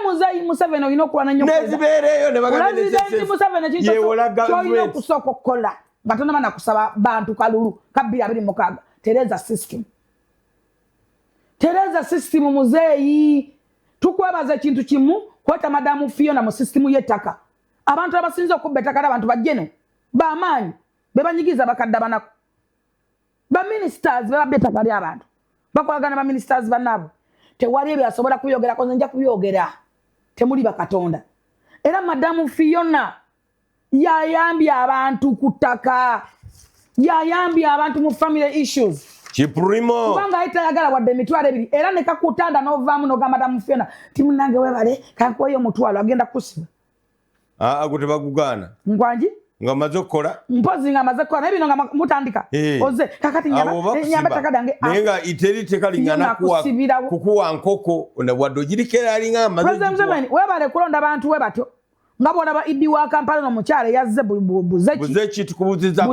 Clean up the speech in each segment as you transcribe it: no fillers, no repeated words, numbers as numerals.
muzayi Museveni olina okuwana nnyo nezibeereyo ne bagamba President Museveni kyolina okusooka okukola nga tonaba nakusaba bantu kalulu ka 2026 Tereza system muzeeyi tukwebaza ekintu kimu kweta madamu Fiona mu system y'ettaka abantu abasinze okubba ettaka abantu bajjeno bamaanyi bebanyigiza bakadda banako ba ministers bebabba ettaka ly'abantu bakolagana ba ministers bannabo tewali ebyasobola kubyogera nze nja kubyogera temuli bakatonda era madamu Fiona yayambye abantu ku ttaka yayambye abantu mu family issues Kiprimo kubanga ayitayagala wadde emitwalo ebiri era ne kakutanda n'ovaamu n'ogamba madamu Fiona timunange webale kankuweyo omutwalo agenda kusiba gute bagugaana ngwanji nga maze okukola mpozi nga maze kukola naye bino nga mutandika oze kakati nyamba takadange naye nga iteri tekalingana kukuwa nkoko wadde ogirikera alinga President Museveni webale kulonda bantu we batyo nga bwolaba Idi wa Kampala n'omukyala yazze buzeki tukubuziza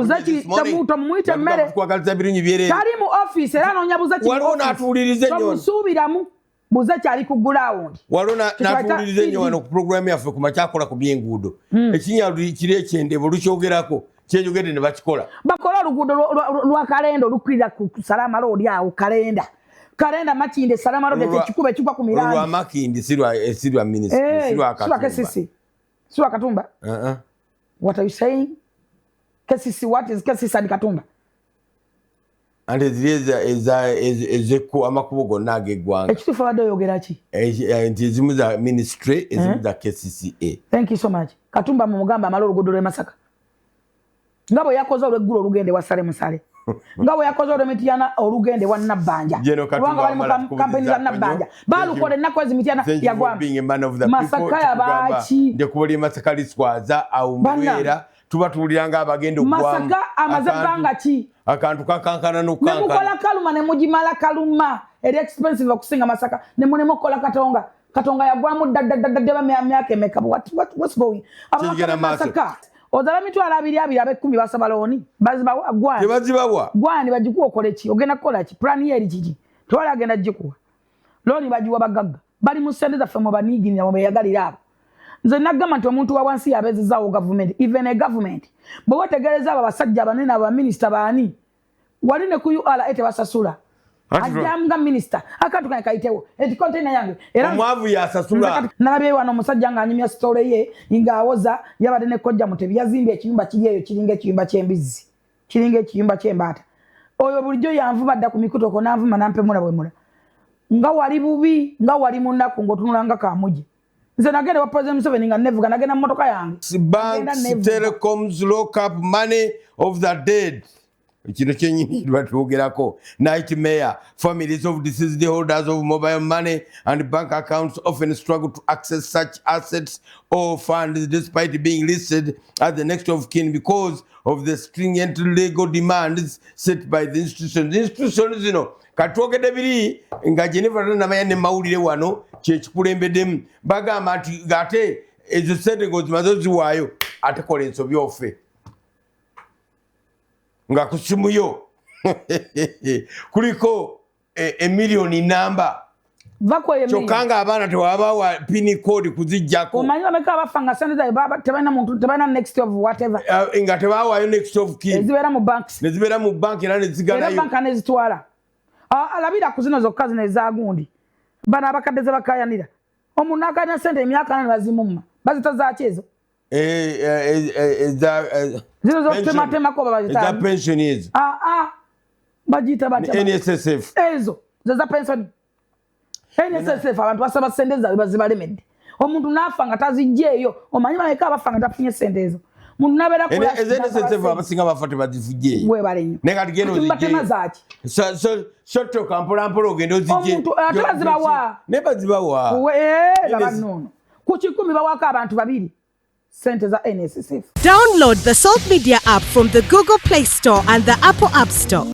temuto mumuyite emmere tali mu office era noonya buzeki waliwo n'atuwuliriza ennyo tomusuubiramu buzeki ali ku ground waliwo n'atuwuliriza ennyo wano ku programu yaffe ku makyakola ku by'enguudo ekinyalu kiri ekyendebo lukyogerako kyenjogedde ne bakikola bakola oluguudo lwa Kalenda olukwira ku Salama Road awo Kalenda Makinde Salama Road ekikuba ekigwa ku Miranda lwa Makinde silwa ministry silwa Katumba Siwa Katumba? What are you saying? Kesisi, what is Kesisi and Katumba? And ezeku amakubo gonna agegwanga. Ekitufu abadde oyogera ki? Ezimu za ministry, ezimu za KCCA. Thank you so much. Katumba mu mugamba amala oluguudo lw'e Masaka. Nga bwe yakoze olw'eggulo olugende wa Sale Musale. Nga bwe yakoze olw'emityana olugende wa Nabbanja. Kubanga bali mu kampeni za Nabbanja. Balukola ennaku ezimityana yagwama. Masaka yabaaki. Nde kubali Masaka liswaza au mwera. Tuba tuwuliranga abagenda okwamu. Masaka amaze bbanga ki? Akantu kakankana n'okukankana. Ne mukola kaluma ne mugimala kaluma. Eri expensive okusinga Masaka. Ne mukola Katonga. Katonga yagwamu ddadda myaka emeka. What's going? Kigera Masaka. Ozala mitwalo abiri ab'ekkumi basaba looni bazibawa gwani tebazibawa gwani bagikuwa okole ki ogenda kukola ki plan yeri kiki tewali agenda gikuwa looni bagiwa bagagga bali mu ssente zaffe mu baniiginira mu beeyagalira abo nze naggamba nti omuntu wa wansi yabeezezaawo government even a government bwe wetegereza abo abasajja abanene abo baminisita baani wali ne ku URA tebasasula ajjanga minisita akantu kane kayitewo eti container yange era omwavu yasasula nalabye wano omusajja ng'anyumya sitole ye ng'awoza yabadde ne kojja mutebi yazimbye ekiyumba kiri eyo kiringa ekiyumba ky'embizzi kiringa ekiyumba ky'embaata oyo bulijjo yanvuma dda ku mikutoko nanvuma nampemula bwemula nga wali bubi nga wali munaku ng'otunulanga kamugi nze nagenda wa President Museveni nga nevuga nagenda mu motoka yange banks telecoms lock up money of the dead Kino chenyi batugerako nightmare families of deceased holders of mobile money and bank accounts often struggle to access such assets or funds despite being listed as the next of kin because of the stringent legal demands set by the institutions you know katwogede biri nga Jennifer na mayane mawulire wano kyekikulembedemu bagamba nti gate ezo sente gozimazo ziwayo atekola ensobi ofe nga kusimu yo kuliko emiliyoni namba vako ye chokanga abana tewaba wa pin code kuzijjako omanyi bameka abafanga sente za baba tebana muntu tebana next of whatever nga tebawa yo next of kin ezibera mu banks nezibera mu bank era nezigala yo bank anezitwala alabira kuzino zokka zino ezagundi bana abakadde ze bakayanira omuntu akanya sente emyaka 8 bazimumma bazita zaaki ezo zino zokutema ko babazita pension ezo bajita bata NSSF ezo za pension NSSF abantu basaba sente za bazibalemedde omuntu nafanga tazijjeyo omanyi bameka abafanga tafunye sente ezo muntu nabera ko NSSF abasinga bafate bazifujje we balenyo nega tigeno zijje zaaki so kampola mpolo gendo zijje omuntu atazibawa ne bazibawa we labanono ku 10 bawaka abantu babiri sente za NSSF. Download the Salt Media app from the Google Play Store and the Apple App Store.